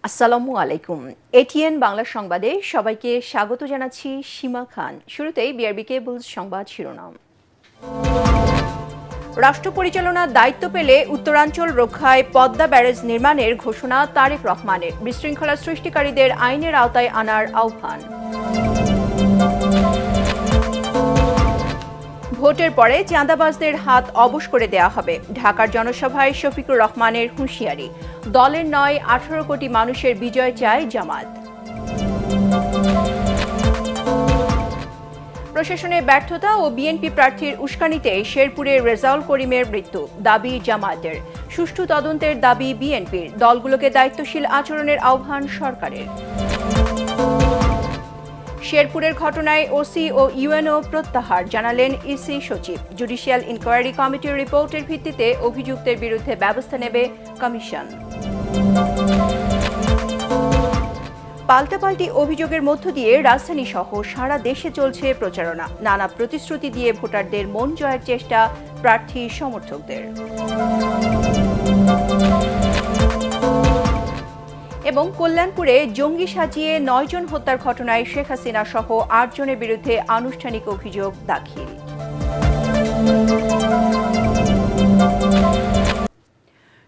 আসসালামু আলাইকুম। এটিএন বাংলা সংবাদে সবাইকে স্বাগত জানাচ্ছি সীমা খান। শুরুতেই বিআরবি কেবলস সংবাদ শিরোনাম। রাষ্ট্র পরিচালনার দায়িত্ব পেলে উত্তরাঞ্চল রক্ষায় পদ্মা ব্যারেজ নির্মাণের ঘোষণা তারেক রহমানের। বিশৃঙ্খলা সৃষ্টিকারীদের আইনের আওতায় আনার আহ্বান। ভোটের পরে চাঁদাবাজদের হাত অবশ করে দেওয়া হবে, ঢাকার জনসভায় শফিকুর রহমানের হুঁশিয়ারি। দলের নয় 18 কোটি মানুষের বিজয় চায় জামাত। প্রশাসনের ব্যর্থতা ও বিএনপি প্রার্থীর উস্কানিতে শেরপুরে রেজাউল করিমের মৃত্যু, দাবি জামায়াতের। সুষ্ঠু তদন্তের দাবি বিএনপির। দলগুলোকে দায়িত্বশীল আচরণের আহ্বান সরকারের। শেরপুরের ঘটনায় ওসি ও ইউএনও প্রত্যাহার, জানালেন ইসি সচিব। জুডিশিয়াল ইনকোয়ারি কমিটির রিপোর্টের ভিত্তিতে অভিযুক্তের বিরুদ্ধে ব্যবস্থা নেবে কমিশন। পাল্টাপাল্টি অভিযোগের মধ্য দিয়ে রাজধানী সহ সারা দেশে চলছে প্রচারণা। নানা প্রতিশ্রুতি দিয়ে ভোটারদের মন জয়ের চেষ্টা প্রার্থী সমর্থকদের। এবং কল্যাণপুরে জঙ্গি সাজিয়ে 9 জন হত্যার ঘটনায় শেখ হাসিনা সহ 8 জনের বিরুদ্ধে আনুষ্ঠানিক অভিযোগ দাখিল।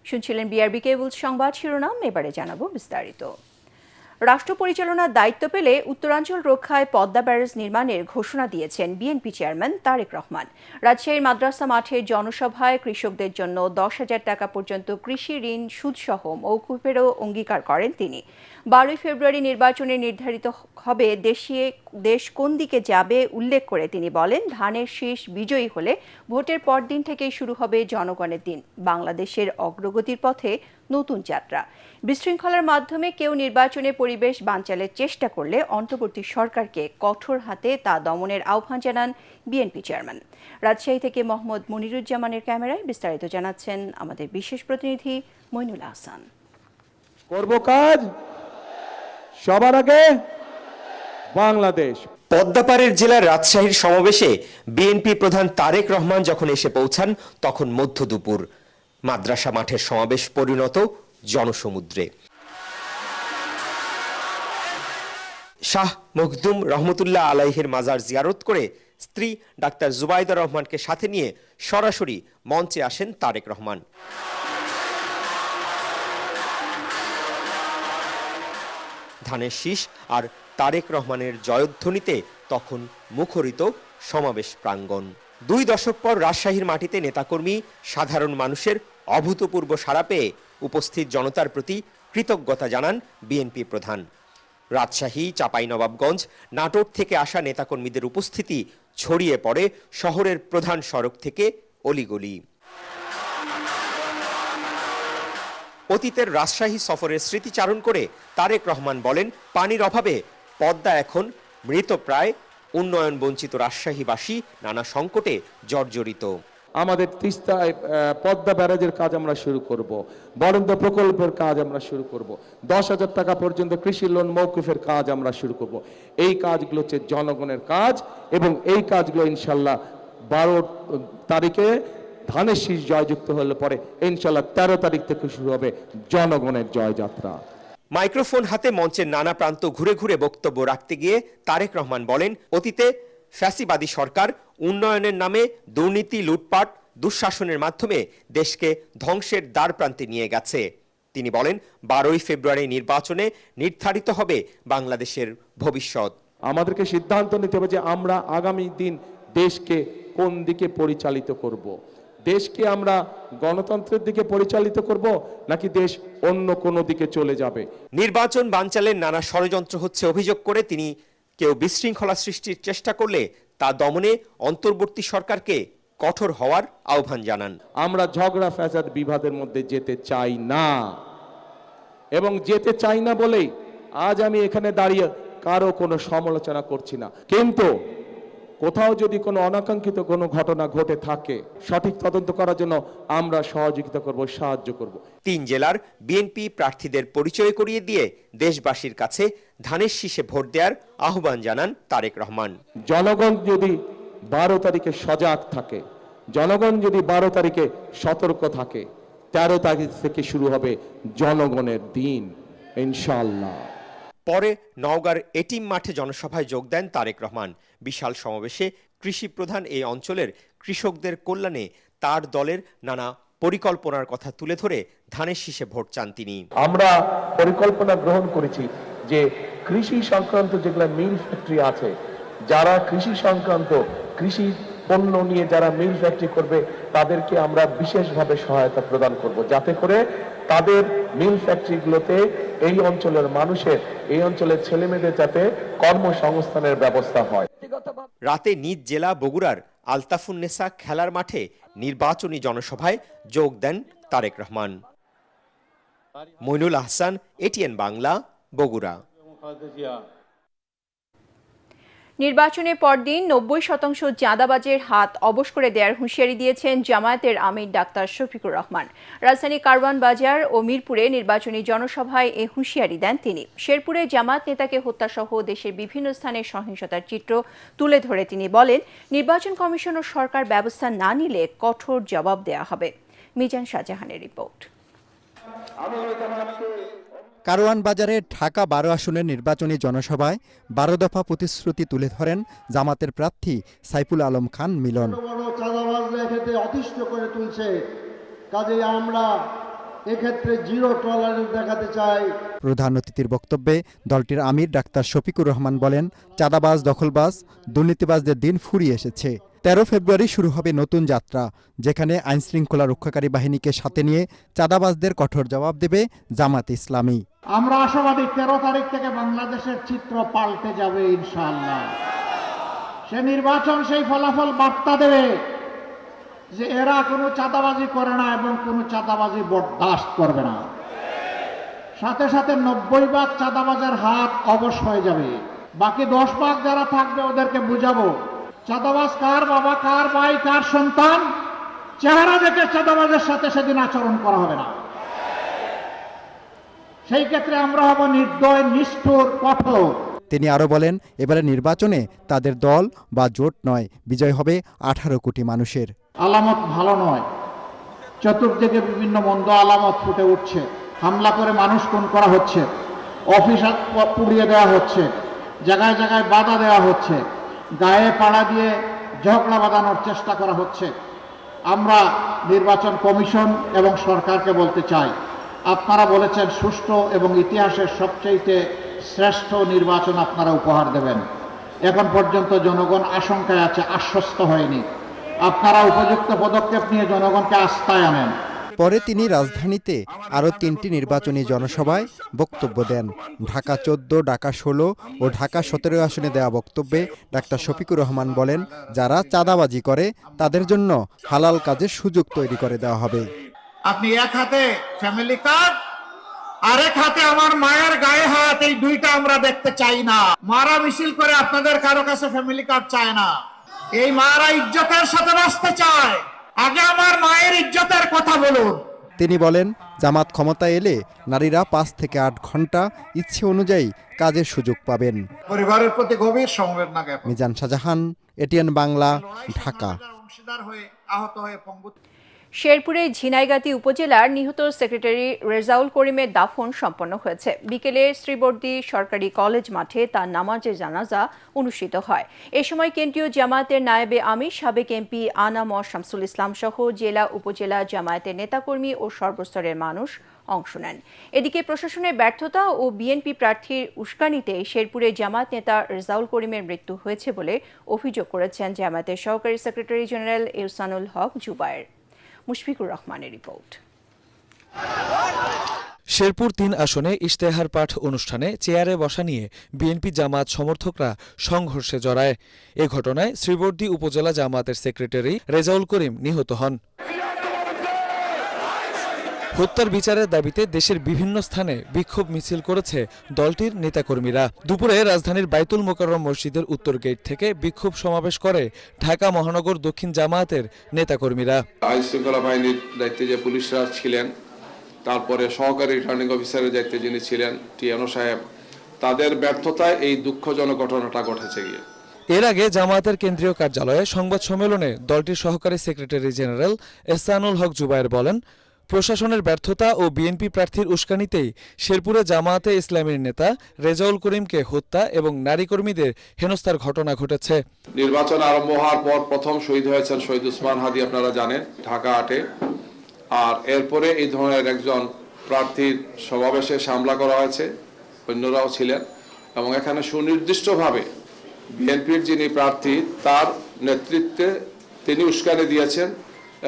শুনছিলেন বিআরবি কেবলস সংবাদ শিরোনাম, এবারে জানাবো বিস্তারিত। রাষ্ট্র পরিচালনার দায়িত্ব পেলে উত্তরাঞ্চল রক্ষায় পদ্মা ব্যারেজ নির্মাণের ঘোষণা দিয়েছেন বিএনপি চেয়ারম্যান তারেক রহমান। রাজশাহীর মাদ্রাসা মাঠে জনসভায় কৃষকদের জন্য 10,000 টাকা পর্যন্ত কৃষি ঋণ সুদসহ মওকুফেরও অঙ্গীকার করেন তিনি। 12 ফেব্রুয়ারি নির্বাচনে নির্ধারিত হবে দেশ কোন দিকে যাবে উল্লেখ করে তিনি বলেন, ধানের শীষ বিজয়ী হলে ভোটের পরদিন থেকেই শুরু হবে জনগণের দিন। বাংলাদেশের অগ্রগতির পথে নতুন যাত্রা। বিশৃঙ্খলার মাধ্যমে কেউ নির্বাচনে পরিবেশ বানচালের চেষ্টা করলে অন্তর্বর্তী সরকারকে কঠোর হাতে তা দমনের আহ্বান জানান বিএনপি চেয়ারম্যান। রাজশাহী থেকে মোহাম্মদ মনিরুজ্জামানের ক্যামেরায় বিস্তারিত জানাচ্ছেন আমাদের বিশেষ প্রতিনিধি মইনুল আহসান। করব কাজ সবার আগে বাংলাদেশ। পদ্মাপাড়ের জেলার রাজশাহীর সমাবেশে বিএনপি প্রধান তারেক রহমান যখন এসে পৌঁছান তখন মধ্য দুপুর। মাদ্রাসা মাঠের সমাবেশ পরিণত জনসমুদ্রে। শাহ মখদুম রহমতুল্লাহ আলাইহির মাজার জিয়ারত করে স্ত্রী ডাক্তার জুবাইদা রহমানকে সাথে নিয়ে সরাসরি মঞ্চে আসেন তারেক রহমান। ধানের শীষ আর তারেক রহমানের জয়ধ্বনিতে তখন মুখরিত সমাবেশ প্রাঙ্গণ। 2 দশক পর রাজশাহীর মাটিতে নেতাকর্মী সাধারণ মানুষের অভূতপূর্ব সাড়া পেয়ে উপস্থিত জনতার প্রতি কৃতজ্ঞতা জানান বিএনপি প্রধান। রাজশাহী, চাঁপাইনবাবগঞ্জ, নাটোর থেকে আসা নেতাকর্মীদের উপস্থিতি ছড়িয়ে পড়ে শহরের প্রধান সড়ক থেকে অলিগলি। অতীতের রাজশাহী সফরের স্মৃতিচারণ করে তারেক রহমান বলেন, পানির অভাবে পদ্মা এখন মৃতপ্রায়। উন্নয়ন বঞ্চিত রাজশাহীবাসী নানা সংকটে জর্জরিত। আমাদের তিস্তায় পদ্মা ব্যারেজের কাজ আমরা শুরু করব, বরেন্দ্র প্রকল্পের কাজ আমরা শুরু করব, 10,000 টাকা পর্যন্ত কৃষি লোন মওকুফের কাজ আমরা শুরু করব। এই কাজগুলো হচ্ছে জনগণের কাজ এবং এই কাজগুলো ইনশাল্লাহ 12 তারিখে ধানের শীষ জয়যুক্ত হলে পরে ইনশাল্লাহ 13 তারিখ থেকে শুরু হবে জনগণের জয়যাত্রা। মাইক্রোফোন হাতে মঞ্চের নানা প্রান্ত ঘুরে ঘুরে বক্তব্য রাখতে গিয়ে তারেক রহমান বলেন, অতীতে ফ্যাসিবাদী সরকার উন্নয়নের নামে দুর্নীতি, লুটপাট, দুঃশাসনের মাধ্যমে দেশকে ধ্বংসের দ্বার প্রান্তে নিয়ে গেছে। তিনি বলেন, 12 ফেব্রুয়ারি নির্বাচনে নির্ধারিত হবে বাংলাদেশের ভবিষ্যৎ। আমাদেরকে সিদ্ধান্ত নিতে হবে যে আমরা আগামী দিন দেশকে কোন দিকে পরিচালিত করব। দেশকে আমরা গণতন্ত্রের দিকে পরিচালিত করব নাকি দেশ অন্য কোনো দিকে চলে যাবে। নির্বাচন বানচালের নানা ষড়যন্ত্র হচ্ছে অভিযোগ করে তিনি কেউ বিশৃঙ্খলা সৃষ্টির চেষ্টা করলে তা দমনে অন্তর্বর্তী সরকারকে কঠোর হওয়ার আহ্বান জানান। আমরা ঝগড়া ফ্যাসাদ বিবাদের মধ্যে যেতে চাই না এবং যেতে চাই না বলেই আজ আমি এখানে দাঁড়িয়ে কারো কোনো সমালোচনা করছি না। কিন্তু কোথাও যদি কোনো অনাকাঙ্ক্ষিত কোনো ঘটনা ঘটে থাকে সঠিক তদন্ত করার জন্য আমরা সহযোগিতা করব, সাহায্য করব। 3 জেলার বিএনপি প্রার্থীদের পরিচয় করিয়ে দিয়ে দেশবাসীর কাছে ধানের শীষে ভোট দেওয়ার আহ্বান জানান তারেক রহমান। জনগণ যদি 12 তারিখে সজাগ থাকে, জনগণ যদি 12 তারিখে সতর্ক থাকে, 13 তারিখ থেকে শুরু হবে জনগণের দিন। ইনশাআল্লাহ। পরে নওগাঁর এটিম মাঠে জনসভায় যোগ দেন তারেক রহমান। বিশাল সমাবেশে কৃষি প্রধান এই অঞ্চলের কৃষকদের কল্যাণে তার দলের নানা পরিকল্পনার কথা তুলে ধরে ধানের শীষে ভোট চান তিনি। আমরা পরিকল্পনা গ্রহণ করেছি যে কৃষি সংক্রান্ত যেগুলো মিল ফ্যাক্টরি আছে, যারা কৃষি সংক্রান্ত কৃষি পণ্য নিয়ে যারা মিল ফ্যাক্টরি করবে তাদেরকে আমরা বিশেষভাবে সহায়তা প্রদান করব, যাতে করে তাদের মিল ফ্যাক্টরিগুলোতে এই অঞ্চলের মানুষের, এই অঞ্চলের ছেলেমেয়েদের যাতে কর্মসংস্থানের ব্যবস্থা হয়। রাতে নিজ জেলা বগুড়ার আলতাফুন্নেসা খেলার মাঠে নির্বাচনী জনসভায় যোগ দেন তারেক রহমান। মইনুল আহসান, এটিএন বাংলা, বগুড়া। নির্বাচনের পরদিন 90% চাঁদাবাজের হাত অবশ করে দেওয়ার হুঁশিয়ারি দিয়েছেন জামায়াতের আমির ডাক্তার শফিকুর রহমান। রাজধানী কারওয়ান বাজার ও মিরপুরে নির্বাচনী জনসভায় এ হুঁশিয়ারি দেন তিনি। শেরপুরে জামায়াত নেতাকে হত্যাসহ দেশের বিভিন্ন স্থানে সহিংসতার চিত্র তুলে ধরে তিনি বলেন, নির্বাচন কমিশন ও সরকার ব্যবস্থা না নিলে কঠোর জবাব দেওয়া হবে। মিজান শাহজাহানের রিপোর্ট। কারওয়ান বাজারে ঢাকা 12 আসনের নির্বাচনী জনসভায় 12 দফা প্রতিশ্রুতি তুলে ধরেন জামাতের প্রার্থী সাইফুল আলম খান মিলন। অতিষ্ঠ করে তুলছে, কাজেই আমরা এক্ষেত্রে জিরো টলারেন্স দেখাতে চাই। প্রধান অতিথির বক্তব্যে দলটির আমির ডাক্তার শফিকুর রহমান বলেন, চাঁদাবাজ, দখলবাজ, দুর্নীতিবাজদের দিন ফুরিয়ে এসেছে। 13 ফেব্রুয়ারি শুরু হবে নতুন যাত্রা, যেখানে আইনশৃঙ্খলা রক্ষাকারী বাহিনীকে সাথে নিয়ে চাঁদাবাজদের কঠোর জবাব দেবে জামাত ইসলামী। আমরা আশাবাদী 13 তারিখ থেকে বাংলাদেশের চিত্র পাল্টে যাবে ইনশাআল্লাহ। সে নির্বাচন সেই ফলাফল বার্তা দেবে যে এরা কোনো চাঁদাবাজি করে না এবং কোনো চাঁদাবাজি বরদাস্ত করবে না। সাথে সাথে 90% চাঁদাবাজের হাত অবশ হয়ে যাবে। বাকি 10% যারা থাকবে ওদেরকে বুঝাবো, চাঁদাবাজ কার বাবা, কার ভাই, কার সন্তান, চেহারা দেখে চাঁদাবাজের সাথে সেদিন আচরণ করা হবে না। সেই ক্ষেত্রে আমরা হব নির্দয়, নিষ্ঠুর, কঠোর। তিনি আরো বলেন, এবারে নির্বাচনে তাদের দল বা জোট নয়, বিজয় হবে 18 কোটি মানুষের। আলামত ভালো নয়, চতুর্দিকে বিভিন্ন মন্দ আলামত ফুটে উঠছে। হামলা করে মানুষ খুন করা হচ্ছে, অফিস পুড়িয়ে দেওয়া হচ্ছে, জায়গায় জায়গায় বাধা দেওয়া হচ্ছে, গায়ে পাড়া দিয়ে ঝগড়া বাঁধানোর চেষ্টা করা হচ্ছে। আমরা নির্বাচন কমিশন এবং সরকারকে বলতে চাই, আপনারা বলেছেন সুষ্ঠু এবং ইতিহাসের সবচেয়ে শ্রেষ্ঠ নির্বাচন আপনারা উপহার দেবেন। এখন পর্যন্ত জনগণ আশঙ্কায় আছে, আশ্বস্ত হয়নি। আপনারা উপযুক্ত পদক্ষেপ নিয়ে জনগণকে আস্থায় আনেন। পরে তিনি রাজধানীতে আরও 3টি নির্বাচনী জনসভায় বক্তব্য দেন। ঢাকা 14, ঢাকা 16 ও ঢাকা 17 আসনে দেওয়া বক্তব্যে ডাক্তার শফিকুর রহমান বলেন, যারা চাঁদাবাজি করে তাদের জন্য হালাল কাজের সুযোগ তৈরি করে দেওয়া হবে। আপনি এক হাতে ফ্যামিলি কার্ড, আরেক হাতে আমার মায়ের গায়ে হাত, এই দুইটা আমরা দেখতে চাই না। মারা মিছিল করে আপনাদের কারো কাছে ফ্যামিলি কার্ড চায় না। এই মারা ইজ্জতের সাথে বাঁচতে চায়। আগে আমার মায়ের ইজ্জতের কথা বলুন। তিনি বলেন, জামাত ক্ষমতায় এলে নারীরা 5 থেকে 8 ঘন্টা ইচ্ছে অনুযায়ী কাজের সুযোগ পাবেন। পরিবারের প্রতি গভীর সমবেদনা জ্ঞাপন। মিজান শাহজাহান, এটিএন বাংলা, ঢাকা। শেরপুরে ঝিনাইগাতি উপজেলার নিহত সেক্রেটারি রেজাউল করিমের দাফন সম্পন্ন হয়েছে। বিকেলে শ্রীবর্দী সরকারি কলেজ মাঠে তার নামাজে জানাজা অনুষ্ঠিত হয়। এ সময় কেন্দ্রীয় জামায়াতের নায়েবে আমির, সাবেক এমপি আনাম শামসুল ইসলাম সহ জেলা উপজেলা জামায়াতের নেতাকর্মী ও সর্বস্তরের মানুষ অংশ নেন। এদিকে প্রশাসনের ব্যর্থতা ও বিএনপি প্রার্থীর উস্কানিতে শেরপুরে জামায়াত নেতা রেজাউল করিমের মৃত্যু হয়েছে বলে অভিযোগ করেছেন জামায়াতের সহকারী সেক্রেটারি জেনারেল ইহসানুল হক জুবায়ের। মুশফিকুর রহমানের রিপোর্ট। শেরপুর 3 আসনে ইশতেহার পাঠ অনুষ্ঠানে চেয়ারে বসা নিয়ে বিএনপি জামায়াত সমর্থকরা সংঘর্ষে জড়ায়। এ ঘটনায় শ্রীবর্দী উপজেলা জামায়াতের সেক্রেটারি রেজাউল করিম নিহত হন। হত্যার বিচারের দাবিতে দেশের বিভিন্ন স্থানে বিক্ষোভ মিছিল করেছে দলটির নেতাকর্মীরা। দুপুরে রাজধানীর বাইতুল মোকাররম মসজিদের উত্তর গেট থেকে বিক্ষোভ সমাবেশ করে ঢাকা মহানগর দক্ষিণ জামায়াতের নেতাকর্মীরা। আইন শৃঙ্খলা বাহিনীর দায়িত্বে যে পুলিশরা ছিলেন, তারপরে সহকারী রিটার্নিং অফিসারের দায়িত্বে যিনি ছিলেন টিএনও সাহেব, তাদের ব্যর্থতায় এই দুঃখজনক ঘটনাটা ঘটেছে গিয়ে। এর আগে জামায়াতের কেন্দ্রীয় কার্যালয়ে সংবাদ সম্মেলনে দলটির সহকারী সেক্রেটারি জেনারেল ইহসানুল হক জুবায়ের বলেন, প্রশাসনের ব্যর্থতা ও বিএনপি প্রার্থীর উস্কানিতেই শেরপুরে জামায়াতে ইসলামীর নেতা রেজাউল করিমকে হত্যা এবং নারী কর্মীদের হেনস্থার ঘটনা ঘটেছে। নির্বাচন আরম্ভ হওয়ার পর প্রথম শহীদ হয়েছেন শহীদ উসমান হাদি, আপনারা জানেন, ঢাকা 8-এ। আর এরপরে এই ধরনের একজন প্রার্থীর সমাবেশে হামলা করা হয়েছে, অন্যরাও ছিলেন, এবং এখানে সুনির্দিষ্টভাবে বিএনপির যিনি প্রার্থী তার নেতৃত্বে তিনি উস্কানি দিয়েছেন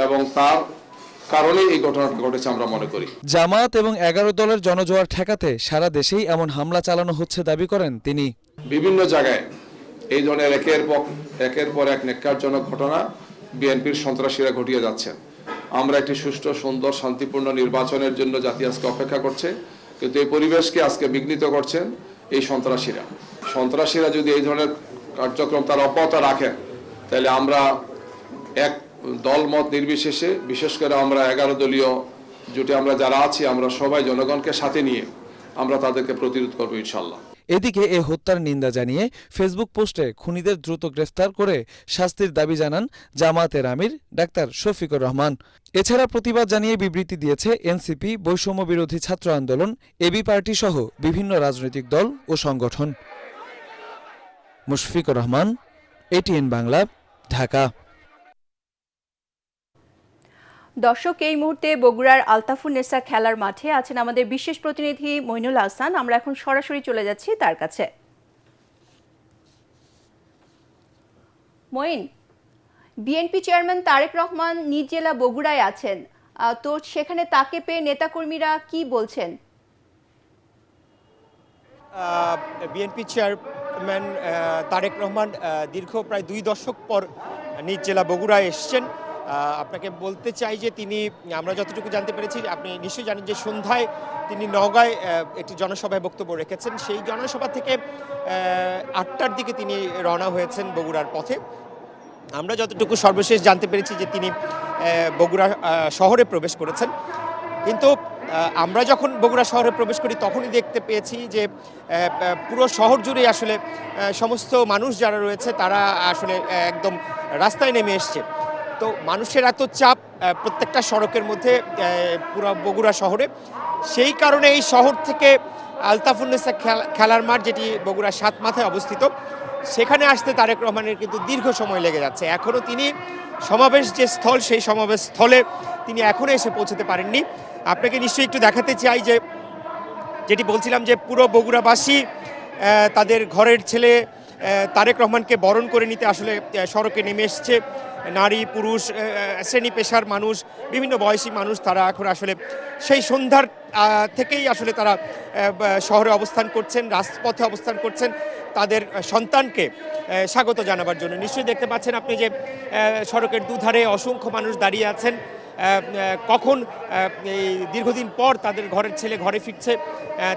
এবং তার কারণেই এই ঘটনাটা ঘটেছে আমরা মনে করি। জামায়াত এবং 11 দলের জনজোয়ার ঠেকাতে সারা দেশেই এমন হামলা চালানো হচ্ছে দাবি করেন তিনি। বিভিন্ন জায়গায় এই ধরনের একের পর এক ন্যাক্কারজনক ঘটনা বিএনপির সন্ত্রাসীরা ঘটিয়ে যাচ্ছেন। আমরা একটি সুষ্ঠু, সুন্দর, শান্তিপূর্ণ নির্বাচনের জন্য জাতি আজকে অপেক্ষা করছে, কিন্তু এই পরিবেশকে আজকে বিঘ্নিত করছেন এই সন্ত্রাসীরা যদি এই ধরনের কার্যক্রম তারা অব্যাহত রাখেন, তাহলে আমরা এক দলমত নির্বিশেষে, বিশেষ করে আমরা 11 দলীয় জোটে আমরা যারা আছি, আমরা সবাই জনগণকে সাথে নিয়ে আমরা তাদেরকে প্রতিরোধ করবো ইনশাল্লাহ। এদিকে এ হত্যার নিন্দা জানিয়ে ফেসবুক পোস্টে খুনিদের দ্রুত গ্রেফতার করে শাস্তির দাবি জানান জামায়াতের আমির ডাক্তার শফিকুর রহমান। এছাড়া প্রতিবাদ জানিয়ে বিবৃতি দিয়েছে এনসিপি, বৈষম্য বিরোধী ছাত্র আন্দোলন, এবি পার্টি সহ বিভিন্ন রাজনৈতিক দল ও সংগঠন। মুশফিকুর রহমান, এটিএন বাংলা, ঢাকা। দর্শক, এই মুহূর্তে বগুড়ার আলতাফুন্নেসা খেলার মাঠে আছেন আমাদের বিশেষ প্রতিনিধি মইনুল হাসান। আমরা এখন সরাসরি চলে যাচ্ছি তার কাছে। মইন, বিএনপি চেয়ারম্যান তারেক রহমান নিজ জেলা বগুড়ায় আছেন, তো সেখানে তাকে পেয়ে নেতাকর্মীরা কি বলছেন? বিএনপি চেয়ারম্যান তারেক রহমান দীর্ঘ প্রায় 2 দশক পর নিজ জেলা বগুড়ায় এসছেন। আপনাকে বলতে চাই যে তিনি, আমরা যতটুকু জানতে পেরেছি, আপনি নিশ্চয়ই জানেন যে সন্ধ্যায় তিনি নওগাঁয় একটি জনসভায় বক্তব্য রেখেছেন। সেই জনসভা থেকে 8টার দিকে তিনি রওনা হয়েছেন বগুড়ার পথে। আমরা যতটুকু সর্বশেষ জানতে পেরেছি যে তিনি বগুড়া শহরে প্রবেশ করেছেন, কিন্তু আমরা যখন বগুড়া শহরে প্রবেশ করি তখনই দেখতে পেয়েছি যে পুরো শহর জুড়ে আসলে সমস্ত মানুষ যারা রয়েছে তারা আসলে একদম রাস্তায় নেমে এসছে। তো মানুষের এত চাপ প্রত্যেকটা সড়কের মধ্যে পুরো বগুড়া শহরে, সেই কারণে এই শহর থেকে আলতাফুন্নেসা খেলার মাঠ, যেটি বগুড়া 7 মাথায় অবস্থিত, সেখানে আসতে তারেক রহমানের কিন্তু দীর্ঘ সময় লেগে যাচ্ছে। এখনও তিনি সমাবেশ যে স্থল, সেই সমাবেশ স্থলে তিনি এখনও এসে পৌঁছতে পারেননি। আপনাকে নিশ্চয়ই একটু দেখাতে চাই যে, যেটি বলছিলাম যে পুরো বগুড়াবাসী তাদের ঘরের ছেলে তারেক রহমানকে বরণ করে নিতে আসলে সড়কে নেমে এসছে। নারী, পুরুষ, শ্রেণী পেশার মানুষ, বিভিন্ন বয়সী মানুষ, তারা এখন আসলে সেই সন্ধ্যার থেকেই আসলে তারা শহরে অবস্থান করছেন, রাজপথে অবস্থান করছেন তাদের সন্তানকে স্বাগত জানাবার জন্য। নিশ্চয়ই দেখতে পাচ্ছেন আপনি যে সড়কের দুধারে অসংখ্য মানুষ দাঁড়িয়ে আছেন। কখন এই দীর্ঘদিন পর তাদের ঘরের ছেলে ঘরে ফিরছে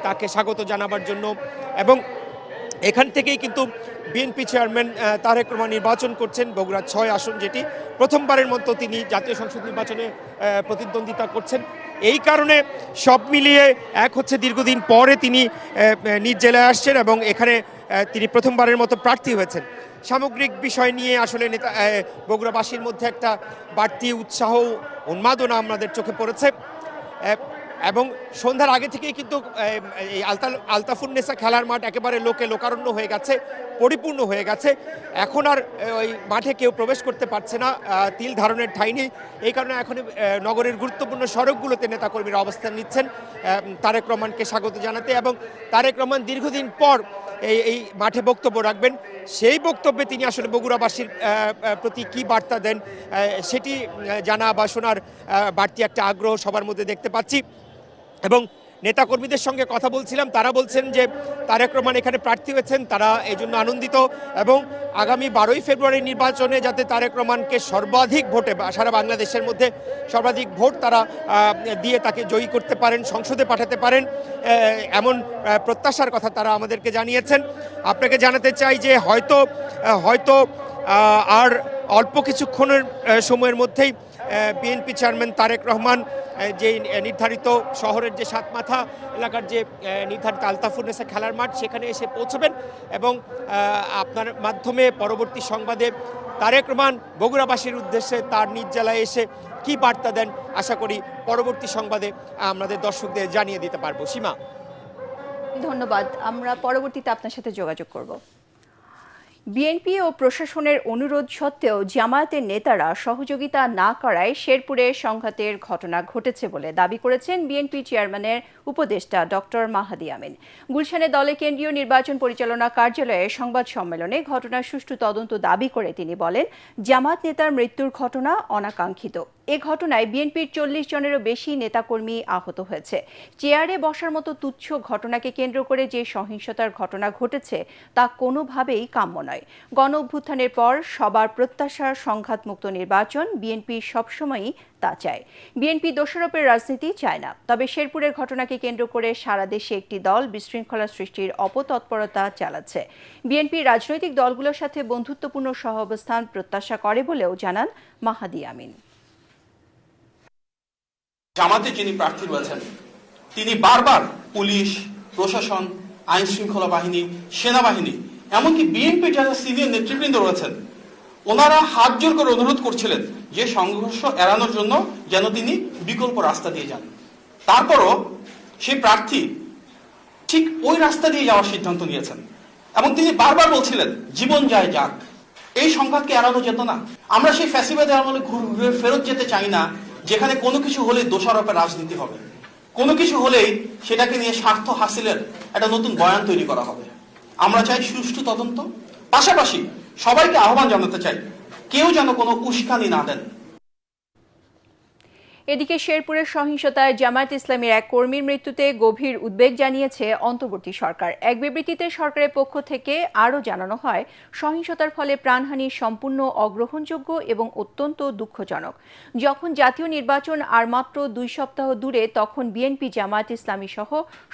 তাকে স্বাগত জানাবার জন্য। এবং এখান থেকেই কিন্তু বিএনপি চেয়ারম্যান তারেক রহমান নির্বাচন করছেন বগুড়া 6 আসন, যেটি প্রথমবারের মতো তিনি জাতীয় সংসদ নির্বাচনে প্রতিদ্বন্দ্বিতা করছেন। এই কারণে সব মিলিয়ে এক হচ্ছে দীর্ঘদিন পরে তিনি নিজ জেলায় আসছেন এবং এখানে তিনি প্রথমবারের মতো প্রার্থী হয়েছেন। সামগ্রিক বিষয় নিয়ে আসলে বগুড়াবাসীর মধ্যে একটা বাড়তি উৎসাহ, উন্মাদনা আমাদের চোখে পড়েছে। এবং সন্ধ্যার আগে থেকেই কিন্তু এই আলতাফুন্নেসা খেলার মাঠ একেবারে লোকারণ্য হয়ে গেছে, পরিপূর্ণ হয়ে গেছে। এখন আর ওই মাঠে কেউ প্রবেশ করতে পারছে না, তিল ধারণের ঠাঁই নেই। এই কারণে এখন নগরের গুরুত্বপূর্ণ সড়কগুলোতে নেতাকর্মীরা অবস্থান নিচ্ছেন তারেক রহমানকে স্বাগত জানাতে। এবং তারেক রহমান দীর্ঘদিন পর এই মাঠে বক্তব্য রাখবেন। সেই বক্তব্যে তিনি আসলে বগুড়াবাসীর প্রতি কী বার্তা দেন সেটি জানা বা শোনার বাড়তি একটা আগ্রহ সবার মধ্যে দেখতে পাচ্ছি। এবং নেতাকর্মীদের সঙ্গে কথা বলছিলাম, তারা বলছেন যে তারেক রহমান এখানে প্রার্থী হয়েছেন, তারা এই জন্য আনন্দিত এবং আগামী 12ই ফেব্রুয়ারি নির্বাচনে যাতে তারেক রহমানকে সর্বাধিক ভোটে সারা বাংলাদেশের মধ্যে সর্বাধিক ভোট তারা দিয়ে তাকে জয়ী করতে পারেন, সংসদে পাঠাতে পারেন, এমন প্রত্যাশার কথা তারা আমাদেরকে জানিয়েছেন। আপনাকে জানাতে চাই যে হয়তো আর অল্প কিছুক্ষণের সময়ের মধ্যেই বিএনপি চেয়ারম্যান তারেক রহমান যে নির্ধারিত শহরের যে 7 মাথা এলাকার যে নির্ধারিত আলতাফুন্নেসা খেলার মাঠ, সেখানে এসে পৌঁছবেন এবং আপনার মাধ্যমে পরবর্তী সংবাদে তারেক রহমান বগুড়াবাসীর উদ্দেশ্যে তার নিজ জেলায় এসে কি বার্তা দেন আশা করি পরবর্তী সংবাদে আমাদের দর্শকদের জানিয়ে দিতে পারবো। সীমা, ধন্যবাদ। আমরা পরবর্তীতে আপনার সাথে যোগাযোগ করব। বিএনপি ও প্রশাসনের অনুরোধ সত্ত্বেও জামায়াতের নেতারা সহযোগিতা না করায় শেরপুরে সংঘাতের ঘটনা ঘটেছে বলে দাবি করেছেন বিএনপি চেয়ারম্যানের উপদেষ্টা ডক্টর মাহাদি আমিন। গুলশানে দলের কেন্দ্রীয় নির্বাচন পরিচালনা কার্যালয়ে সংবাদ সম্মেলনে ঘটনার সুষ্ঠু তদন্ত দাবি করে তিনি বলেন, জামায়াত নেতার মৃত্যুর ঘটনা অনাকাঙ্ক্ষিত। এ ঘটনায় বিএনপির 40 জনেরও বেশি নেতাকর্মী আহত হয়েছে। চেয়ারে বসার মতো তুচ্ছ ঘটনাকে কেন্দ্র করে যে সহিংসতার ঘটনা ঘটেছে তা কোনোভাবেই কাম্য নয়। গণ অভ্যুত্থানের পর সবার প্রত্যাশার সংঘাতমুক্ত নির্বাচন বিএনপি সবসময়ই তা চায়। বিএনপি দোষারোপের রাজনীতি চায় না। তবে শেরপুরের ঘটনাকে কেন্দ্র করে সারা দেশে একটি দল বিশৃঙ্খলা সৃষ্টির অপতৎপরতা চালাচ্ছে। বিএনপি রাজনৈতিক দলগুলোর সাথে বন্ধুত্বপূর্ণ সহাবস্থান প্রত্যাশা করে বলেও জানান মাহাদি আমিন। জামাতে যিনি প্রার্থী রয়েছেন তিনি বারবার পুলিশ, প্রশাসন, আইন শৃঙ্খলা বাহিনী, সেনাবাহিনী, এমনকি বিএনপি যারা সিনিয়র নেতৃবৃন্দ রয়েছেন ওনারা হাত জোর করে অনুরোধ করছিলেন যে সংঘর্ষ এড়ানোর জন্য যেন তিনি বিকল্প রাস্তা দিয়ে যান। তারপরও সেই প্রার্থী ঠিক ওই রাস্তা দিয়ে যাওয়ার সিদ্ধান্ত নিয়েছেন এবং তিনি বারবার বলছিলেন জীবন যায় যাক, এই সংঘাতকে এড়ানো যেত না। আমরা সেই ফ্যাসিবাদের আমলে ঘুরে ফেরত যেতে চাই না, যেখানে কোনো কিছু হলেই দোষারোপের রাজনীতি হবে, কোনো কিছু হলেই সেটাকে নিয়ে স্বার্থ হাসিলের একটা নতুন বয়ান তৈরি করা হবে। আমরা চাই সুষ্ঠু তদন্ত, পাশাপাশি সবাইকে আহ্বান জানাতে চাই কেউ যেন কোনো উস্কানি না দেন। এদিকে শেরপুরের সহিংসতায় জামায়াত ইসলামীর এক কর্মীর মৃত্যুতে গভীর উদ্বেগ জানিয়েছে অন্তর্বর্তী সরকার। এক বিবৃতিতে সরকারের পক্ষ থেকে আরও জানানো হয়, সহিংসতার ফলে প্রাণহানি সম্পূর্ণ অগ্রহণযোগ্য এবং অত্যন্ত দুঃখজনক। যখন জাতীয় নির্বাচন আর মাত্র 2 সপ্তাহ দূরে, তখন বিএনপি, জামায়াত ইসলামী সহ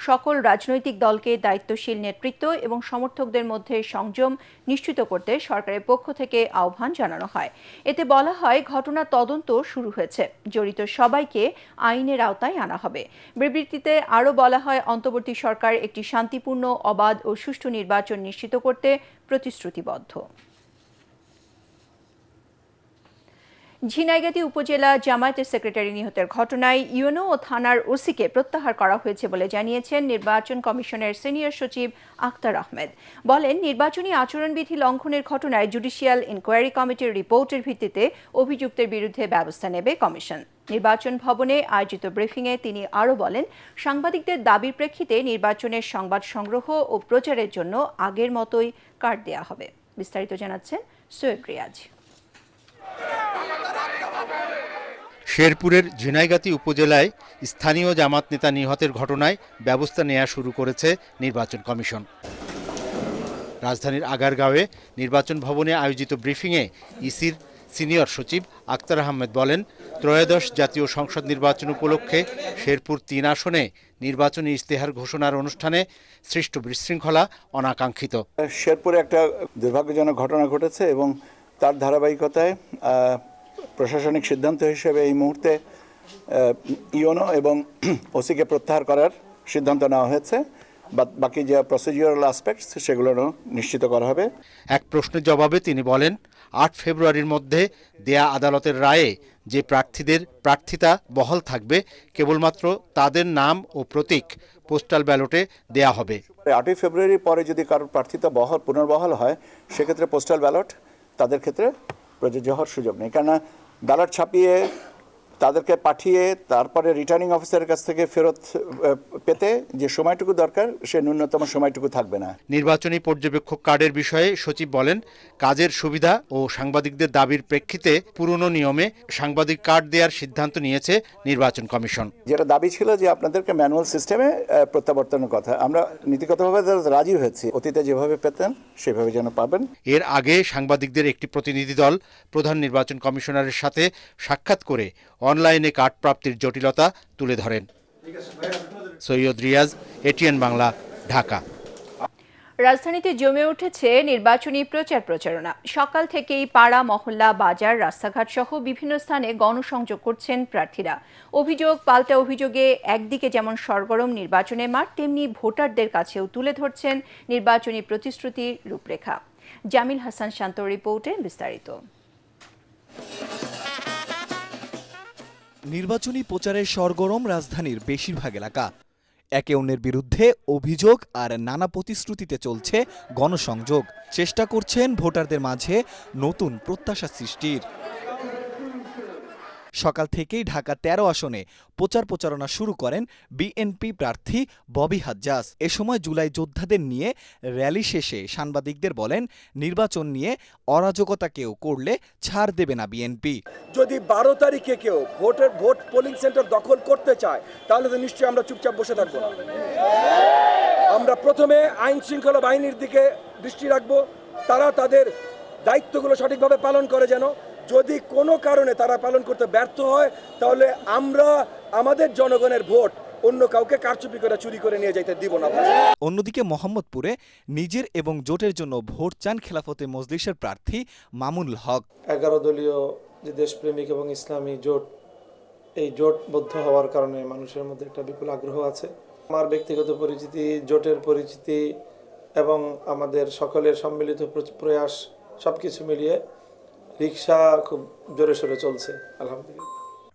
সকল রাজনৈতিক দলকে দায়িত্বশীল নেতৃত্ব এবং সমর্থকদের মধ্যে সংযম নিশ্চিত করতে সরকারের পক্ষ থেকে আহ্বান জানানো হয়। এতে বলা হয়, ঘটনার তদন্ত শুরু হয়েছে, জড়িত সবাইকে আইনের আওতায় আনা হবে। বিবৃতিতে আরও বলা হয়, অন্তর্বর্তী সরকার একটি শান্তিপূর্ণ, অবাধ ও সুষ্ঠু নির্বাচন নিশ্চিত করতে প্রতিশ্রুতিবদ্ধ। ঝিনাইগাতী উপজেলা জামায়াতের সেক্রেটারি নিহতের ঘটনায় ইউনো ও থানার ওসিকে প্রত্যাহার করা হয়েছে বলে জানিয়েছেন নির্বাচন কমিশনের সিনিয়র সচিব আখতার আহমেদ। বলেন, নির্বাচনী আচরণবিধি লঙ্ঘনের ঘটনায় জুডিশিয়াল ইনকোয়ারি কমিটির রিপোর্টের ভিত্তিতে অভিযুক্তের বিরুদ্ধে ব্যবস্থা নেবে কমিশন। নির্বাচন ভবনে আয়োজিত ব্রিফিংয়ে তিনি আরও বলেন, সাংবাদিকদের দাবির প্রেক্ষিতে নির্বাচনের সংবাদ সংগ্রহ ও প্রচারের জন্য আগের মতোই কার্ড দেওয়া হবে। বিস্তারিত জানাচ্ছেন সৈয়দ রিয়াজ। শেরপুরের ঝিনাইগাতী উপজেলায় স্থানীয় জামাত নেতা নিহতের ঘটনায় ব্যবস্থা নেওয়া শুরু করেছে নির্বাচন কমিশন। রাজধানীর আগারগাঁওয়ে নির্বাচন ভবনে আয়োজিত ব্রিফিংয়ে ইসির সিনিয়র সচিব আখতার আহমেদ বলেন, ত্রয়োদশ জাতীয় সংসদ নির্বাচন উপলক্ষে শেরপুর 3 আসনে নির্বাচনী ইশতেহার ঘোষণার অনুষ্ঠানে সৃষ্ট বিশৃঙ্খলা অনাকাঙ্ক্ষিত। শেরপুরে একটা দুর্ভাগ্যজনক ঘটনা ঘটেছে এবং তার ধারাবাহিকতায় প্রশাসনিক সিদ্ধান্ত হিসেবে এই মুহূর্তে ইউনো এবং ওসিকে প্রত্যাহার করার সিদ্ধান্ত নেওয়া হয়েছে। বাকি যে প্রসিডিউরাল অ্যাসপেক্টস সেগুলো নিশ্চিত করা হবে। এক প্রশ্নের জবাবে তিনি বলেন, 8 ফেব্রুয়ারির মধ্যে দেয়া আদালতের রায়ে যে প্রার্থীদের প্রার্থিতা বহাল থাকবে, কেবলমাত্র তাদের নাম ও প্রতীক পোস্টাল ব্যালটে দেয়া হবে। 8 ফেব্রুয়ারি পরে যদি কারোর প্রার্থিতা পুনর্বহাল হয়, সেক্ষেত্রে পোস্টাল ব্যালট তাদের ক্ষেত্রে প্রযোজ্য হওয়ার সুযোগ নেই। কেননা ব্যালট ছাপিয়ে তাদেরকে পাঠিয়ে তারপরে রিটার্নিং অফিসারের কাছ থেকে ফেরত পেতে যে সময়টুকু দরকার, সে ন্যূনতম সময়টুকু থাকবে না। নির্বাচনী পর্যবেক্ষক কার্ডের বিষয়ে সচিব বলেন, কাজের সুবিধা ও সাংবাদিকদের দাবির প্রেক্ষিতে পুরনো নিয়মে সাংবাদিক কার্ড দেওয়ার সিদ্ধান্ত নিয়েছে নির্বাচন কমিশন। যেটা দাবি ছিল যে আপনাদেরকে ম্যানুয়াল সিস্টেমে প্রত্যাবর্তনের কথা, আমরা নীতিগতভাবে রাজি হয়েছি, অতীতে যেভাবে পেতেন সেভাবে যেন পাবেন। এর আগে সাংবাদিকদের একটি প্রতিনিধি দল প্রধান নির্বাচন কমিশনারের সাথে সাক্ষাৎ করে অনলাইনে কার্ড প্রাপ্তির জটিলতা তুলে ধরেন। সৈয়দ রিয়াজ, এটিএন বাংলা, ঢাকা। রাজধানীতে জমে উঠেছে নির্বাচনী প্রচারণা। সকাল থেকেই পাড়া, মহল্লা, বাজার, রাস্তাঘাট সহ বিভিন্ন স্থানে গণসংযোগ করছেন প্রার্থীরা। অভিযোগ পাল্টা অভিযোগে একদিকে যেমন সরগরম নির্বাচনের মাঠ, তেমনি ভোটারদের কাছেও তুলে ধরছেন নির্বাচনী প্রতিশ্রুতির রূপরেখা। জামিল হাসান শান্তর রিপোর্টে বিস্তারিত। নির্বাচনী প্রচারের সরগরম রাজধানীর বেশিরভাগ এলাকা। একে অন্যের বিরুদ্ধে অভিযোগ আর নানা প্রতিশ্রুতিতে চলছে গণসংযোগ। চেষ্টা করছেন ভোটারদের মাঝে নতুন প্রত্যাশা সৃষ্টির। সকাল থেকেই ঢাকা ১৩ আসনে প্রচারণা শুরু করেন বিএনপি প্রার্থী ববি হাজ্জাজ। এ সময় জুলাই যোদ্ধাদের নিয়ে র্যালি শেষে সাংবাদিকদের বলেন, নির্বাচন নিয়ে অরাজকতা কেউ করলে ছাড় দেবে না বিএনপি। যদি ১২ তারিখে কেউ ভোট পোলিং সেন্টার দখল করতে চায় তাহলে তো নিশ্চয়ই আমরা চুপচাপ বসে থাকবো না। আমরা প্রথমে আইন শৃঙ্খলা বাহিনীর দিকে দৃষ্টি রাখবো, তারা তাদের দায়িত্বগুলো সঠিকভাবে পালন করে যেন। যদি কোনো কারণে তারা পালন করতে ব্যর্থ হয় তাহলে আমরা আমাদের জনগণের ভোট অন্য কাউকে কারচুপি করে চুরি করে নিয়ে যেতে দিব না। অন্যদিকে মোহাম্মদপুরে নিজের এবং জোটের জন্য ভোট চান খেলাফতে মজলিসের প্রার্থী মামুনুল হক। 11 দলীয় যে দেশপ্রেমিক এবং ইসলামী জোট, এই জোটবদ্ধ হওয়ার কারণে মানুষের মধ্যে একটা বিপুল আগ্রহ আছে। আমার ব্যক্তিগত পরিচিতি, জোটের পরিচিতি এবং আমাদের সকলের সম্মিলিত প্রয়াস সবকিছু মিলিয়ে রিকশা খুব জোরে সোরে চলছে আলহামদুলিল্লাহ।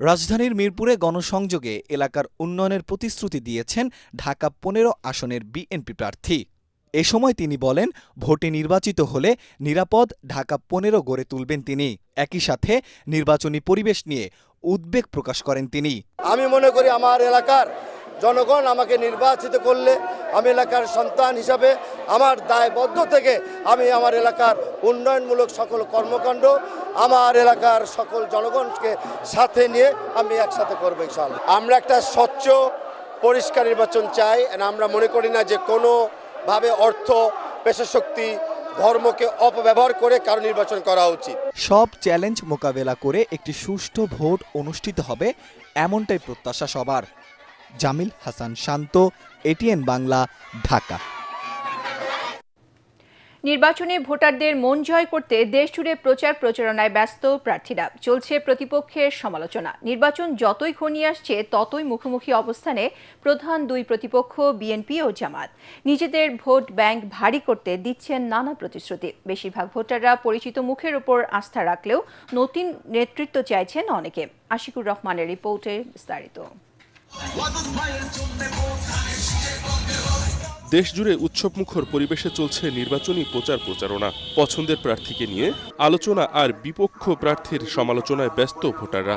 রাজধানীর মিরপুরে গণসংযোগে এলাকার উন্নয়নের প্রতিশ্রুতি দিয়েছেন ঢাকা 15 আসনের বিএনপি প্রার্থী। এ সময় তিনি বলেন, ভোটে নির্বাচিত হলে নিরাপদ ঢাকা 15 গড়ে তুলবেন তিনি। একই সাথে নির্বাচনী পরিবেশ নিয়ে উদ্বেগ প্রকাশ করেন তিনি। আমি মনে করি আমার এলাকার জনগণ আমাকে নির্বাচিত করলে আমি এলাকার সন্তান হিসাবে আমার দায়বদ্ধ থেকে আমি আমার এলাকার উন্নয়নমূলক সকল কর্মকাণ্ড আমার এলাকার সকল জনগণকে সাথে নিয়ে আমি একসাথে করবো ইনশাআল্লাহ। আমরা একটা স্বচ্ছ পরিষ্কার নির্বাচন চাই। আমরা মনে করি না যে কোনোভাবে অর্থ, পেশাশক্তি, ধর্মকে অপব্যবহার করে কারো নির্বাচন করা উচিত। সব চ্যালেঞ্জ মোকাবেলা করে একটি সুষ্ঠু ভোট অনুষ্ঠিত হবে, এমনটাই প্রত্যাশা সবার। জামিল হাসান শান্ত, এটিএন বাংলা, ঢাকা। নির্বাচনে ভোটারদের মন জয় করতে দেশজুড়ে প্রচারণায় ব্যস্ত প্রার্থীরা। চলছে প্রতিপক্ষের সমালোচনা। নির্বাচন যতই ঘনিয়ে আসছে ততই মুখোমুখি অবস্থানে প্রধান দুই প্রতিপক্ষ বিএনপি ও জামাত। নিজেদের ভোট ব্যাংক ভারী করতে দিচ্ছেন নানা প্রতিশ্রুতি। বেশিরভাগ ভোটাররা পরিচিত মুখের উপর আস্থা রাখলেও নতুন নেতৃত্ব চাইছেন অনেকে। আশিকুর রহমানের রিপোর্টে বিস্তারিত। দেশজুড়ে উৎসবমুখর পরিবেশে চলছে নির্বাচনী প্রচারণা। পছন্দের প্রার্থীকে নিয়ে আলোচনা আর বিপক্ষ প্রার্থীর সমালোচনায় ব্যস্ত ভোটাররা।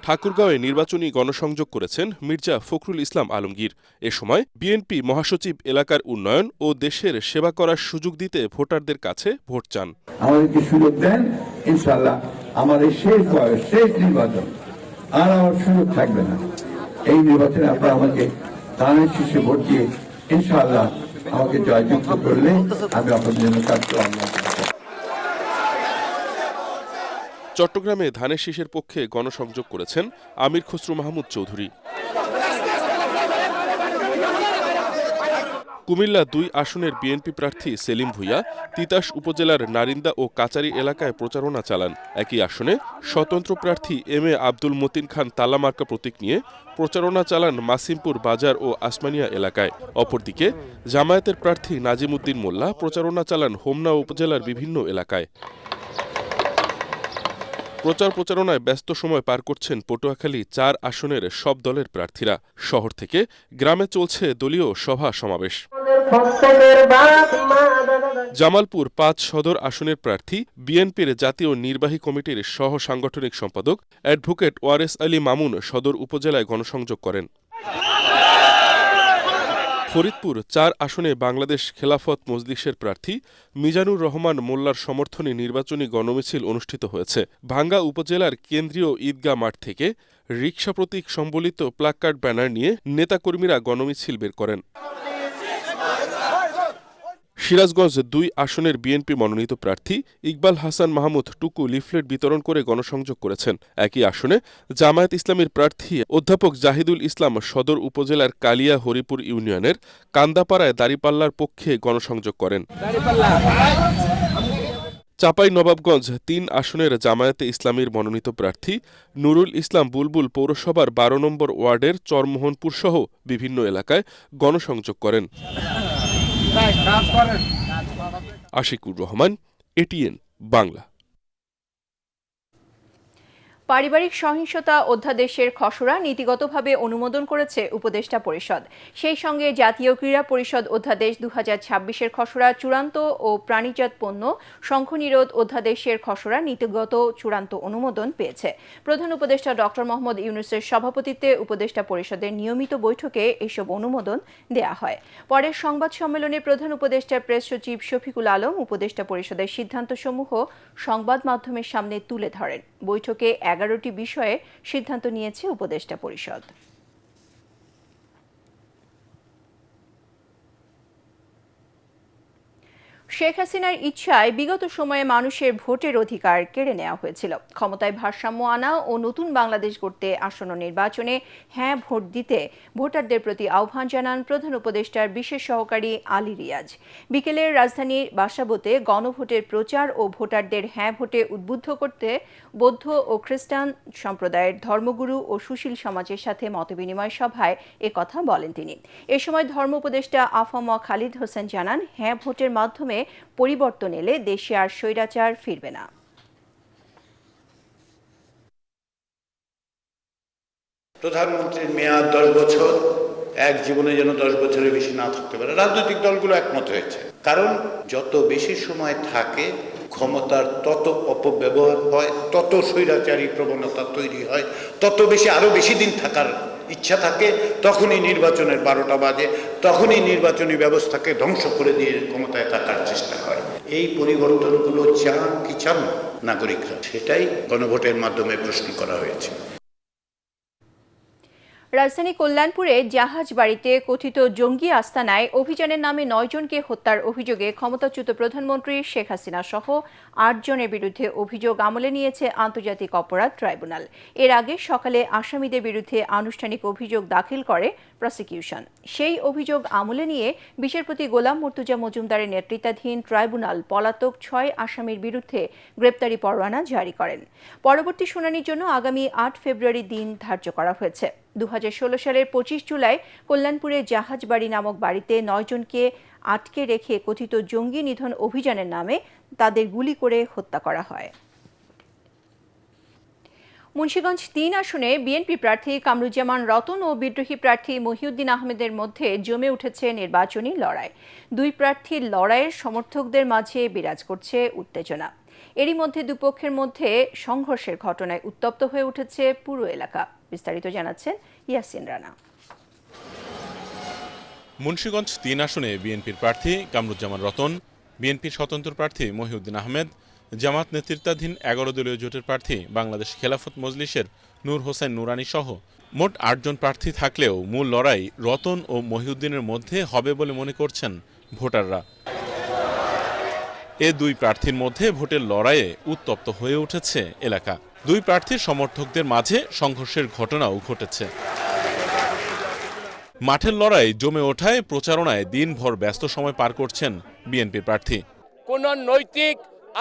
ঠাকুরগাঁওয়ে নির্বাচনী গণসংযোগ করেছেন মির্জা ফখরুল ইসলাম আলমগীর। এ সময় বিএনপি মহাসচিব এলাকার উন্নয়ন ও দেশের সেবা করার সুযোগ দিতে ভোটারদের কাছে ভোট চান। আমাদেরকে সুযোগ দেন, ইনশাআল্লাহ আমার এই শেষ নির্বাচন, আর আমার সুযোগ থাকবে না। এই নির্বাচনে আপনারা আমাকে ধানের শীর্ষে ভোট দিয়ে ইনশাআল্লাহ আমাকে জয়যুক্ত করলে আমি আপনাদের জন্য কাজ করব। চট্টগ্রামে ধানের শীষের পক্ষে গণসংযোগ করেছেন আমির খসরু মাহমুদ চৌধুরী। কুমিল্লা 2 আসনের বিএনপি প্রার্থী সেলিম ভুইয়া তিতাস উপজেলার নারিন্দা ও কাচারি এলাকায় প্রচারণা চালান। একই আসনে স্বতন্ত্র প্রার্থী এম এ আব্দুল মতিন খান তালামার্কা প্রতীক নিয়ে প্রচারণা চালান মাসিমপুর বাজার ও আসমানিয়া এলাকায়। অপরদিকে জামায়াতের প্রার্থী নাজিম উদ্দিন মোল্লা প্রচারণা চালান হোমনা উপজেলার বিভিন্ন এলাকায়। প্রচারণায় ব্যস্ত সময় পার করছেন পটুয়াখালী 4 আসনের সব দলের প্রার্থীরা। শহর থেকে গ্রামে চলছে দলীয় সভা সমাবেশ। জামালপুর 5 সদর আসনের প্রার্থী বিএনপির জাতীয় নির্বাহী কমিটির সহ সাংগঠনিক সম্পাদক অ্যাডভোকেট ওয়ারেস আলী মামুন সদর উপজেলায় গণসংযোগ করেন। ফরিদপুর 4 আসনে বাংলাদেশ খেলাফত মজলিসের প্রার্থী মিজানুর রহমান মোল্লার সমর্থনে নির্বাচনী গণমিছিল অনুষ্ঠিত হয়েছে। ভাঙ্গা উপজেলার কেন্দ্রীয় ঈদগাহ মাঠ থেকে রিকশা প্রতীক সম্বলিত প্লাকার্ড ব্যানার নিয়ে নেতাকর্মীরা গণমিছিল বের করেন। সিরাজগঞ্জ 2 আসনের বিএনপি মনোনীত প্রার্থী ইকবাল হাসান মাহমুদ টুকু লিফলেট বিতরণ করে গণসংযোগ করেছেন। একই আসনে জামায়াত ইসলামীর প্রার্থী অধ্যাপক জাহিদুল ইসলাম সদর উপজেলার কালিয়া হরিপুর ইউনিয়নের কান্দাপাড়ায় দাঁড়িপাল্লার পক্ষে গণসংযোগ করেন। চাঁপাইনবাবগঞ্জ 3 আসনের জামায়াতে ইসলামীর মনোনীত প্রার্থী নুরুল ইসলাম বুলবুল পৌরসভার 12 নম্বর ওয়ার্ডের চরমোহনপুর সহ বিভিন্ন এলাকায় গণসংযোগ করেন। আশিকুর রহমান, এটিএন বাংলা। পারিবারিক সহিংসতা অধ্যাদেশের খসড়া নীতিগতভাবে অনুমোদন করেছে উপদেষ্টা পরিষদ। সেই সঙ্গে জাতীয় ক্রীড়া পরিষদ অধ্যাদেশ 2026-এর খসড়া চূড়ান্ত ও প্রাণীজাত পণ্য সংখ্যনিরোধ অধ্যাদেশের খসড়া নীতিগত চূড়ান্ত অনুমোদন পেয়েছে। প্রধান উপদেষ্টা ডক্টর মোহাম্মদ ইউনূসের সভাপতিত্বে উপদেষ্টা পরিষদের নিয়মিত বৈঠকে এসব অনুমোদন দেয়া হয়। পরে সংবাদ সম্মেলনে প্রধান উপদেষ্টার প্রেস সচিব শফিকুল আলম উপদেষ্টা পরিষদের সিদ্ধান্তসমূহ সংবাদ মাধ্যমের সামনে তুলে ধরেন। বৈঠকে 11টি বিষয়ে সিদ্ধান্ত নিয়েছে উপদেষ্টা পরিষদ। শেখ হাসিনার ইচ্ছায় বিগত সময়ে মানুষের ভোটের অধিকার কেড়ে নেওয়া হয়েছিল। ক্ষমতায় ভারসাম্য আনা ও নতুন বাংলাদেশ গড়তে আসন্ন নির্বাচনে হ্যাঁ ভোট দিতে ভোটারদের প্রতি আহ্বান জানান প্রধান উপদেষ্টার বিশেষ সহকারী আলী রিয়াজ। বিকেলে রাজধানীর বাসাবোতে গণভোটের প্রচার ও ভোটারদের হ্যাঁ ভোটে উদ্বুদ্ধ করতে বৌদ্ধ ও খ্রিস্টান সম্প্রদায়ের ধর্মগুরু ও সুশীল সমাজের সাথে মতবিনিময় সভায় একথা বলেন তিনি। এ সময় ধর্ম উপদেষ্টা আফম খালিদ হোসেন জানান, হ্যাঁ ভোটের মাধ্যমে পরিবর্তন এলে দেশে আর স্বৈরাচার ফিরবে না। প্রধানমন্ত্রীর মেয়াদ 10 বছর, এক জীবনে যেন 10 বছরের বেশি না থাকতে পারে। রাজনৈতিক দলগুলো একমত হয়েছে, কারণ যত বেশি সময় থাকে ক্ষমতার তত অপব্যবহার হয়, তত স্বৈরাচারী প্রবণতা তৈরি হয়, তত বেশি আরো বেশি দিন থাকার ইচ্ছা থাকে, তখনই নির্বাচনের 12টা বাজে, তখনই নির্বাচনী ব্যবস্থাকে ধ্বংস করে দিয়ে ক্ষমতায় থাকার চেষ্টা হয়। এই পরিবর্তনগুলো চান কি চান নাগরিকরা, সেটাই গণভোটের মাধ্যমে প্রশ্ন করা হয়েছে। রাজধানী কল্যাণপুরে জাহাজ বাড়িতে কথিত জঙ্গি আস্তানায় অভিযানের নামে 9 জনকে হত্যার অভিযোগে ক্ষমতাচ্যুত প্রধানমন্ত্রী শেখ হাসিনা সহ 8 জনের বিরুদ্ধে অভিযোগ আমলে নিয়েছে আন্তর্জাতিক অপরাধ ট্রাইব্যুনাল। এর আগে সকালে আসামিদের বিরুদ্ধে আনুষ্ঠানিক অভিযোগ দাখিল করে প্রসিকিউশন। সেই অভিযোগ আমলে নিয়ে বিচারপতি গোলাম মুর্তুজা মজুমদারের নেতৃত্বাধীন ট্রাইব্যুনাল পলাতক 6 আসামির বিরুদ্ধে গ্রেপ্তারি পরোয়ানা জারি করেন। পরবর্তী শুনানির জন্য আগামী 8 ফেব্রুয়ারি দিন ধার্য করা হয়েছে। 2016 সালের 25 জুলাই কল্যাণপুরে জাহাজবাড়ি নামক বাড়িতে 9 জনকে আটকে রেখে কথিত জঙ্গি নিধন অভিযানের নামে তাদের গুলি করে হত্যা করা হয়। মুন্সিগঞ্জ 3 আসনে বিএনপি প্রার্থী কামরুজ্জামান রতন ও বিদ্রোহী প্রার্থী মহিউদ্দিন আহমেদের মধ্যে জমে উঠেছে নির্বাচনী লড়াই। দুই প্রার্থীর লড়াইয়ের সমর্থকদের মাঝে বিরাজ করছে উত্তেজনা। এরই মধ্যে দুপক্ষের মধ্যে সংঘর্ষের ঘটনায় উত্তপ্ত হয়ে উঠেছে পুরো এলাকা। বিস্তারিত জানাচ্ছেন ইয়াসিন রানা। মুন্সিগঞ্জ 3 আসনে বিএনপির প্রার্থী কামরুজ্জামান রতন, বিএনপির স্বতন্ত্র প্রার্থী মহিউদ্দিন আহমেদ, জামাত নেতৃত্বাধীন 11 দলীয় জোটের প্রার্থী বাংলাদেশ খেলাফত মজলিসের নূর হোসেন নুরানী সহ মোট 8 জন প্রার্থী থাকলেও মূল লড়াই রতন ও মহিউদ্দিনের মধ্যে হবে বলে মনে করছেন ভোটাররা। এ দুই প্রার্থীর মধ্যে ভোটের লড়াইয়ে উত্তপ্ত হয়ে উঠেছে এলাকা। দুই প্রার্থীর সমর্থকদের মাঝে সংঘর্ষের ঘটনাও ঘটেছে। মাঠের লড়াই জমে ওঠায় প্রচারণায় দিনভর ব্যস্ত সময় পার করছেন বিএনপি প্রার্থী। কোন নৈতিক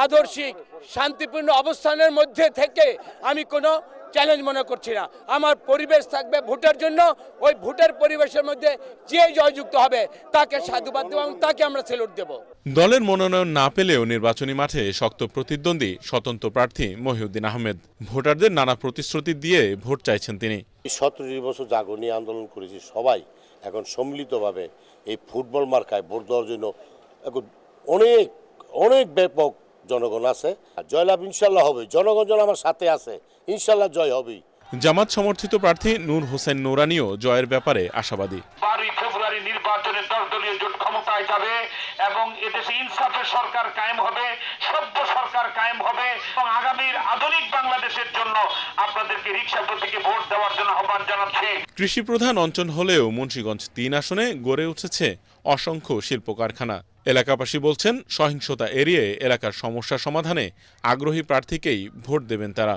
আদর্শিক শান্তিপূর্ণ অবস্থানের মধ্যে থেকে আমি কোনো চ্যালেঞ্জ মনে করছি না। আমার পরিবেশ থাকবে ভোটের জন্য, ওই ভোটের পরিবেশের মধ্যে যে জয়যুক্ত হবে তাকে সাধুবাদ দেব এবং তাকে আমরা স্যালুট দেব। দলের মনোনয়ন না পেলেও নির্বাচনী মাঠে শক্ত প্রতিদ্বন্দ্বী স্বতন্ত্র প্রার্থী মহিউদ্দিন আহমেদ। ভোটারদের নানা প্রতিশ্রুতি দিয়ে ভোট চাইছেন তিনি। 17 বছর জাগরণী আন্দোলন করেছি সবাই, এখন সম্মিলিতভাবে এই ফুটবল মার্কায় ভোট দেওয়ার জন্য এখন অনেক অনেক ব্যাপক জনগণ আছে। জয়লাভ ইনশাল্লাহ হবে, জনগণ আমার সাথে আছে, ইনশাল্লাহ জয় হবেই। জামাত সমর্থিত প্রার্থী নূর হোসেন নুরানীও জয়ের ব্যাপারে আশাবাদী। 12 ফেব্রুয়ারি নির্বাচনে 10 দলীয় জোট ক্ষমতায় যাবে এবং এদেশে ইনসাফের সরকার কায়েম হবে, সভ্য সরকার কায়েম হবে এবং আগামীর আধুনিক বাংলাদেশের জন্য আপনাদেরকে রিকশা প্রতীকে ভোট দেওয়ার জন্য আহ্বান জানাচ্ছি। কৃষি প্রধান অঞ্চল হলেও মুন্সিগঞ্জ 3 আসনে গড়ে উঠেছে অসংখ্য শিল্প কারখানা। এলাকাবাসী বলছেন সহিংসতা এড়িয়ে এলাকার সমস্যা সমাধানে আগ্রহী প্রার্থীকেই ভোট দেবেন তারা।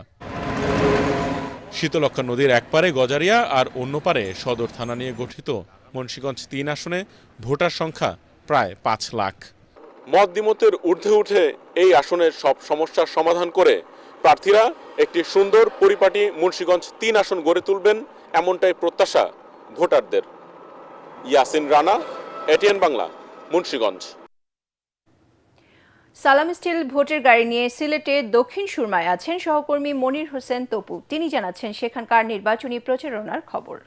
শীতলক্ষ্যা নদীর এক পারে গজারিয়া আর অন্য পারে সদর থানা নিয়ে গঠিত মুন্সিগঞ্জ 3 আসনে ভোটার সংখ্যা প্রায় 5 লাখ। মত দ্বিমতের ঊর্ধ্বে উঠে এই আসনের সব সমস্যার সমাধান করে প্রার্থীরা একটি সুন্দর পরিপাটি মুন্সিগঞ্জ 3 আসন গড়ে তুলবেন, এমনটাই প্রত্যাশা ভোটারদের। ইয়াসিন রানা, এটিএন বাংলা, মুন্সিগঞ্জ। সালাম স্টিল ভোটের গাড়ি নিয়ে সিলেটে দক্ষিণ সুরমায় আছেন সহকর্মী মনির হোসেন তপু। তিনি জানাচ্ছেন সেখানকার নির্বাচনী প্রচারণার খবর।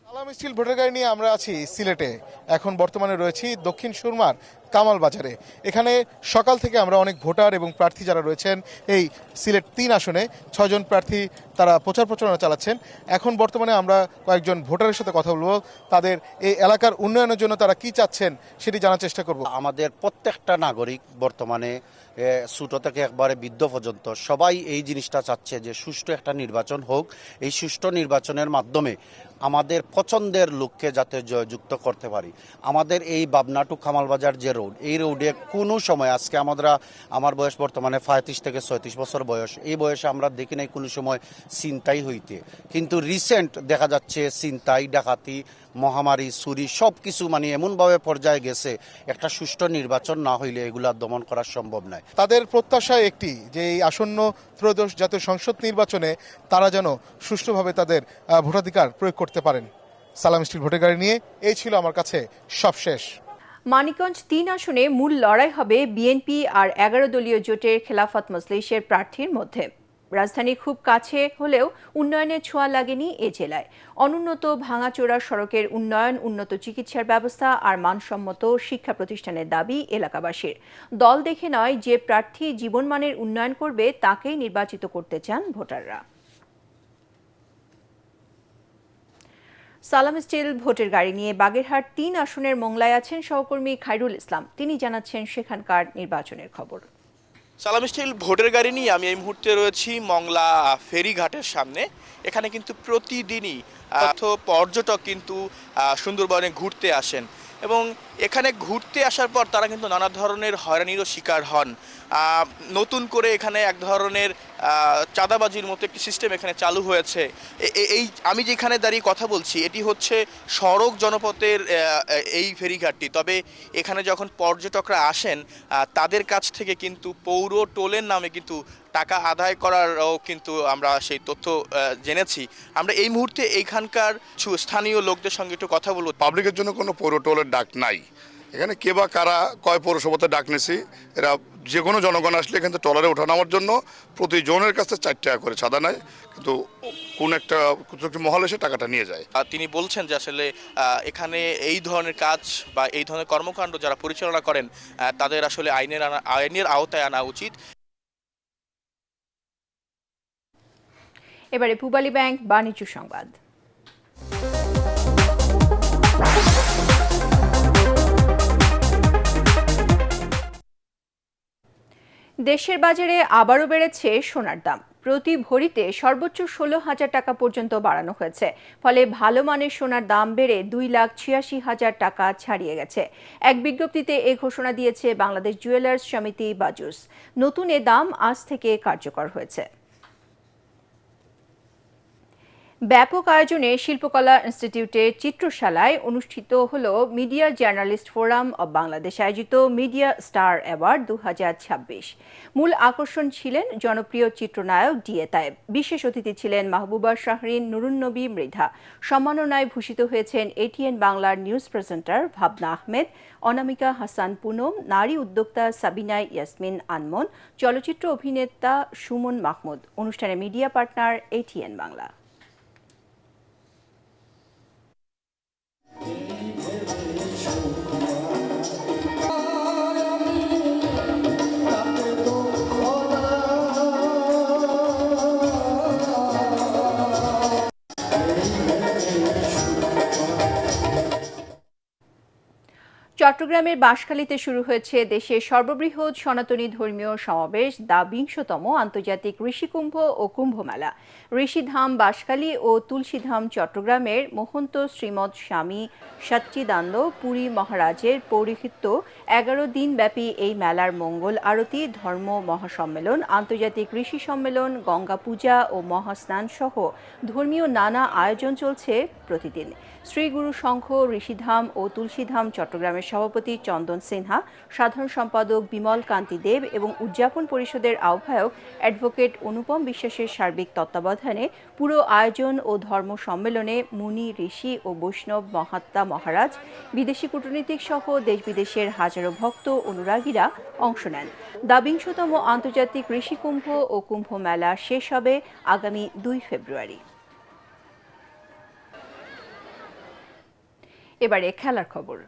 সালাম স্টিল ভোটের গাড়ি নিয়ে আমরা আছি সিলেটে। এখন বর্তমানে রয়েছি দক্ষিণ সুরমার কামাল বাজারে। এখানে সকাল থেকে আমরা অনেক ভোটার এবং প্রার্থী যারা রয়েছেন এই সিলেট ৩ আসনে ৬ জন প্রার্থী তারা প্রচারণা চালাচ্ছেন। এখন বর্তমানে আমরা কয়েকজন ভোটারের সাথে কথা বলবো, তাদের এই এলাকার উন্নয়নের জন্য তারা কি চাচ্ছেন সেটি জানার চেষ্টা করব। আমাদের প্রত্যেকটা নাগরিক বর্তমানে ছোট থেকে একবারে বৃদ্ধ পর্যন্ত সবাই এই জিনিসটা চাচ্ছে যে সুষ্ঠু একটা নির্বাচন হোক। এই সুষ্ঠু নির্বাচনের মাধ্যমে আমাদের পছন্দের লোককে যাতে জয়যুক্ত করতে পারি। আমাদের এই পাবনা টু কামালবাজার যে রোড, এই রোডে কোনো সময় আজকে আমার বয়স বর্তমানে 35 থেকে 36 বছর বয়স। এই বয়সে আমরা দেখি নাই কোনো সময় ছিনতাই হইতে, কিন্তু রিসেন্ট দেখা যাচ্ছে ছিনতাই, ডাকাতি, মহামারী, চুরি সব কিছু মানে এমনভাবে পর্যায়ে গেছে, একটা সুষ্ঠু নির্বাচন না হইলে এগুলা দমন করা সম্ভব নয়। তাদের প্রত্যাশা একটি যে এই আসন্ন ত্রয়োদশ জাতীয় সংসদ নির্বাচনে তারা যেন সুষ্ঠুভাবে তাদের ভোটাধিকার প্রয়োগ করতে পারেন। সালাম স্টিল ভোটের গাড়ি নিয়ে এই ছিল আমার কাছে সবশেষ। মানিকগঞ্জ ৩ আসনে মূল লড়াই হবে বিএনপি আর 11 দলীয় জোটের খেলাফত মজলিসের প্রার্থীর মধ্যে। রাজধানী খুব কাছে হলেও উন্নয়নের ছোঁয়া লাগেনি এ জেলায়। অনুন্নত ভাঙাচোরা সড়কের উন্নয়ন, উন্নত চিকিৎসার ব্যবস্থা আর মানসম্মত শিক্ষা প্রতিষ্ঠানের দাবি এলাকাবাসীর। দল দেখে নয়, যে প্রার্থী জীবনমানের উন্নয়ন করবে তাকেই নির্বাচিত করতে চান ভোটাররা। সালাম স্টিল ভোটের গাড়ি নিয়ে বাগেরহাট ৩ আসনের মোংলায় আছেন সহকর্মী খায়রুল ইসলাম। তিনি জানাচ্ছেন সেখানকার নির্বাচনের খবর। সালাম স্টিল ভোটের গাড়ি নিয়ে আমি এই মুহূর্তে রয়েছি মংলা ফেরিঘাটের সামনে। এখানে কিন্তু প্রতিদিনই পর্যটক কিন্তু সুন্দরবনে ঘুরতে আসেন এবং এখানে ঘুরতে আসার পর তারা কিন্তু নানা ধরনের হয়রানিরও শিকার হন। নতুন করে এখানে এক ধরনের চাঁদাবাজির মতো একটি সিস্টেম এখানে চালু হয়েছে। এই আমি যেখানে দাঁড়িয়ে কথা বলছি এটি হচ্ছে সড়ক জনপথের এই ফেরিঘাটটি। তবে এখানে যখন পর্যটকরা আসেন তাদের কাছ থেকে কিন্তু পৌর টোলের নামে কিন্তু টাকা আদায় করারও কিন্তু আমরা সেই তথ্য জেনেছি। আমরা এই মুহূর্তে এইখানকার স্থানীয় লোকদের সঙ্গে একটু কথা বলবো। পাবলিকের জন্য কোনো পৌর টোলের ডাক নাই এখানে। কে বা কারা কয় পৌরসভাতে ডাক নিছি, এরা যে কোনো জনগণ আসলে কিন্তু ট্রলারে ওঠানামার জন্য প্রতি জনের কাছে 4 টাকা করে চাঁদা নেয়, কিন্তু কোন একটা মহল এসে টাকাটা নিয়ে যায়। তিনি বলছেন যে আসলে এখানে এই ধরনের কাজ বা এই ধরনের কর্মকাণ্ড যারা পরিচালনা করেন তাদের আসলে আইনের আওতায় আনা উচিত। এবারে পূবালী ব্যাংক বাণিজ্য সংবাদ। দেশের বাজারে আবারও বেড়েছে সোনার দাম। প্রতি ভরিতে সর্বোচ্চ 16,000 টাকা পর্যন্ত বাড়ানো হয়েছে। ফলে ভালো মানের সোনার দাম বেড়ে 2,86,000 টাকা ছাড়িয়ে গেছে। এক বিজ্ঞপ্তিতে এ ঘোষণা দিয়েছে বাংলাদেশ জুয়েলার্স সমিতি বাজুস। নতুন এ দাম আজ থেকে কার্যকর হয়েছে। ব্যাপক আয়োজনে শিল্পকলা ইনস্টিটিউটের চিত্রশালায় অনুষ্ঠিত হল media journalist forum of Bangladesh আয়োজিত মিডিয়া স্টার অ্যাওয়ার্ড 2026। মূল আকর্ষণ ছিলেন জনপ্রিয় চিত্রনায়ক ডিএ তায়েব। বিশেষ অতিথি ছিলেন মাহবুবা শাহরিন, নুরুন্নবী মৃধা। সম্মাননায় ভূষিত হয়েছেন এটিএন বাংলার নিউজ প্রেজেন্টার ভাবনা আহমেদ, অনামিকা হাসান পুনম, নারী উদ্যোক্তা সাবিনা ইয়াসমিন আনমন, চলচ্চিত্র অভিনেতা সুমন মাহমুদ। অনুষ্ঠানে মিডিয়া পার্টনার এটিএন বাংলা। চট্টগ্রামের বাঁশখালীতে শুরু হয়েছে দেশের সর্ববৃহৎ সনাতনী ধর্মীয় সমাবেশ দ্য 20তম আন্তর্জাতিক ঋষিকুম্ভ ও কুম্ভমেলা। ঋষিধাম বাঁশখালী ও তুলসীধাম চট্টগ্রামের মহন্ত শ্রীমৎ স্বামী সচ্চিদানন্দ পুরী মহারাজের পৌরোহিত্য 11 দিনব্যাপী এই মেলার মঙ্গল আরতি, ধর্ম মহাসম্মেলন, আন্তর্জাতিক ঋষি সম্মেলন, গঙ্গা পূজা ও মহাস্নান সহ ধর্মীয় নানা আয়োজন চলছে প্রতিদিন। শ্রী গুরু সংঘ ঋষিধাম ও তুলসীধাম চট্টগ্রামের সভাপতি চন্দন সিনহা, সাধারণ সম্পাদক বিমল কান্তি দেব এবং উদযাপন পরিষদের আহ্বায়ক অ্যাডভোকেট অনুপম বিশ্বাসের সার্বিক তত্ত্বাবধানে পুরো আয়োজন ও ধর্ম সম্মেলনে মুনি, ঋষি ও বৈষ্ণব, মহাত্মা, মহারাজ, বিদেশি কূটনীতিক সহ দেশ বিদেশের হাজারো ভক্ত অনুরাগীরা অংশ নেন। ২২তম আন্তর্জাতিক ঋষি কুম্ভ ও কুম্ভ মেলা শেষ হবে আগামী ২ ফেব্রুয়ারি। এবারে খেলার খবর।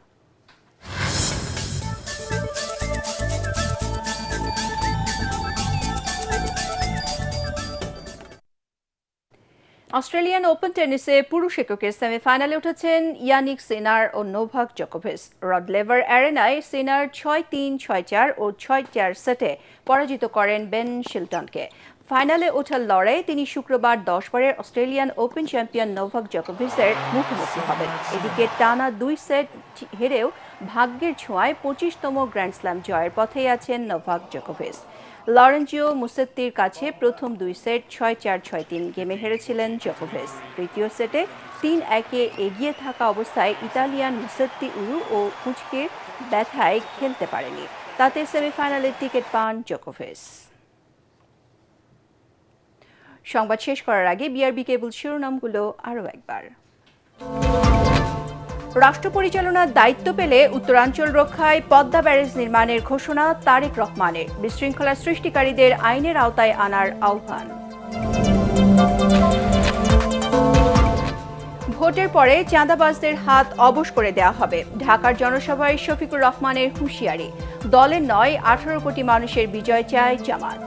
অস্ট্রেলিয়ান ওপেন টেনিসে পুরুষ এককের সেমিফাইনালে উঠেছেন ইয়ানিক সিনার ও নোভাক জোকোভিচ। রড লেভার অ্যারেনায় সিনার ৬-৩, ৬-৪ ও ৬-৪ সেটে পরাজিত করেন বেন শিলটনকে। ফাইনালে ওঠার লড়াইয়ে তিনি শুক্রবার ১০ বারের অস্ট্রেলিয়ান ওপেন চ্যাম্পিয়ন নোভাক জোকোভিচের মুখোমুখি হবেন। এদিকে টানা ২ সেট হেরেও ভাগ্যের ছোঁয়ায় ২৫তম গ্র্যান্ড স্ল্যাম জয়ের পথেই আছেন নোভাক জোকোভিচ। লরেঞ্জিও মুসেত্তির কাছে প্রথম ২ সেট ৬-৪, ৬-৩ গেমে হেরেছিলেন জোকোভিচ। তৃতীয় সেটে ৩-১ এগিয়ে থাকা অবস্থায় ইতালিয়ান মুসেত্তি উরু ও কুঁচকির ব্যথায় খেলতে পারেনি। তাতে সেমিফাইনালের টিকিট পান জোকোভিচ। সংবাদ শেষ করার আগে বিআরবি কেবল শিরোনামগুলো আরও একবার। রাষ্ট্র পরিচালনার দায়িত্ব পেলে উত্তরাঞ্চল রক্ষায় পদ্মা ব্যারেজ নির্মাণের ঘোষণা তারেক রহমানের। বিশৃঙ্খলা সৃষ্টিকারীদের আইনের আওতায় আনার আহ্বান। ভোটের পরে চাঁদাবাজদের হাত অবশ করে দেওয়া হবে। ঢাকার জনসভায় শফিকুর রহমানের হুঁশিয়ারি। দলের নয় ১৮ কোটি মানুষের বিজয় চায় জামাত।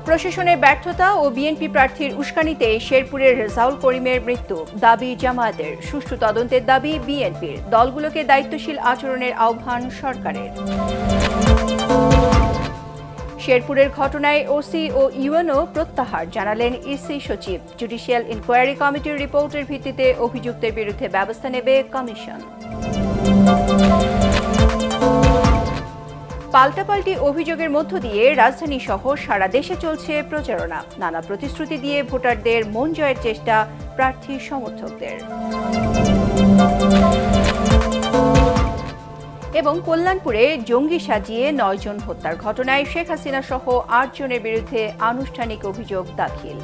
প্রশাসনের ব্যর্থতা ও বিএনপি প্রার্থীর উস্কানিতে শেরপুরের রেজাউল করিমের মৃত্যু। দাবি জামায়াতের। সুষ্ঠু তদন্তের দাবি বিএনপির। দলগুলোকে দায়িত্বশীল আচরণের আহ্বান সরকারের। শেরপুরের ঘটনায় ওসি ও ইউএনও প্রত্যাহার জানালেন ইসি সচিব। জুডিশিয়াল ইনকোয়ারি কমিটির রিপোর্টের ভিত্তিতে অভিযুক্তের বিরুদ্ধে ব্যবস্থা নেবে কমিশন। পাল্টাপাল্টি অভিযোগের মধ্য দিয়ে রাজধানী সহ সারা দেশে চলছে প্রচারণা। নানা প্রতিশ্রুতি দিয়ে ভোটারদের মন জয়ের চেষ্টা প্রার্থী সমর্থকদের। এবং কল্যাণপুরে জঙ্গি সাজিয়ে ৯ জন হত্যার ঘটনায় শেখ হাসিনা সহ ৮ জনের বিরুদ্ধে আনুষ্ঠানিক অভিযোগ দাখিল।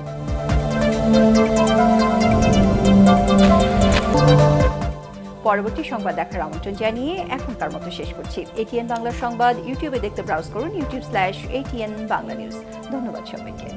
পরবর্তী সংবাদ দেখার আমন্ত্রণ জানিয়ে এখনকার মতো শেষ করছি। এটিএন বাংলা সংবাদ ইউটিউবে দেখতে ব্রাউজ করুন youtube/ATN বাংলা নিউজ। ধন্যবাদ সবাইকে।